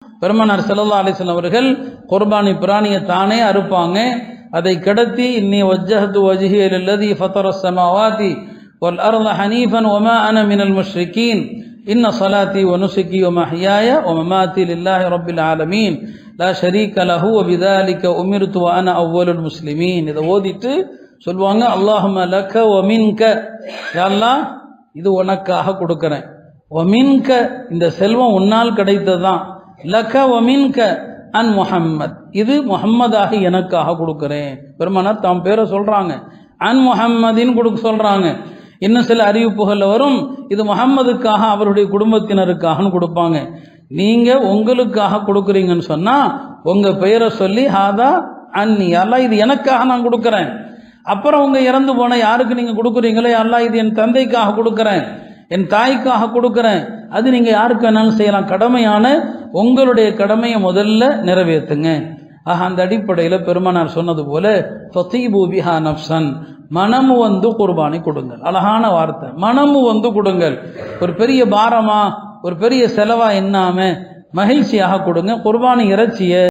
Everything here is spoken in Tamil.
பெருமானார் ஸல்லல்லாஹு அலைஹி வஸல்லம் அவர்கள் குர்பானி பிராணியை தானே அறுப்பாங்க. அதை கடத்தி இன்னி வஜ்ஜஹது வஜ்ஹிய லில்லதி ஃபதரஸ் ஸமாவாதி வல் அர்த ஹனீஃபன் வமா அன மினல் முஷ்ரிகீன் இன்ன ஸலாத்தி வ நுஸுகி வ மஹ்யாய வ மமாத்தி லில்லாஹி ரப்பில் ஆலமீன் லா ஷரீக லஹு வ பிதாலிக உமிர்து வ அன அவ்வலுல் முஸ்லிமீன். இதை ஓதிட்டு சொல்லுவாங்க, அல்லாஹும்ம லக வ மின்க, யா அல்லாஹ் இது உனக்காக கொடுக்கிறேன். வ மின்க இந்த செல்வம் உன்னால் கிடைத்ததுதான். லக வ மின்க அன் முஹம்மத் இது முஹம்மதாக எனக்காக கொடுக்கிறேன். பெருமானார் தாம் பேரை சொல்றாங்க, அன் முஹம்மதின் கொடுக்க சொல்றாங்க. இன்னும் சில அறிவிப்புகள்ல வரும், இது முஹம்மதுக்காக அவருடைய குடும்பத்தினருக்காகனு கொடுப்பாங்க. நீங்க உங்களுக்காக கொடுக்குறீங்கன்னு சொன்னா உங்க பெயரை சொல்லி ஹாதா அன்னி, அல்லாஹ் இது எனக்காக நான் கொடுக்கிறேன். அப்புறம் உங்க இறந்து போன யாருக்கு நீங்க கொடுக்குறீங்களோ, அல்லாஹ் இது என் தந்தைக்காக கொடுக்கிறேன், என் தாய்க்காக கொடுக்கிறேன், அது நீங்க யாருக்கு வேணாலும் செய்யலாம். கடமையான உங்களுடைய கடமையை முதல்ல நிறைவேற்றுங்க. ஆக அந்த அடிப்படையில் பெருமானார் சொன்னது போல ஃபதீபு பிஹா நஃப்ஸன், மனமு வந்து குர்பானி கொடுங்கள். அழகான வார்த்தை, மனமு வந்து கொடுங்கள். ஒரு பெரிய பாரமா ஒரு பெரிய செலவா என்னாம மகிழ்ச்சியாக கொடுங்க. குர்பானி இறைச்சியை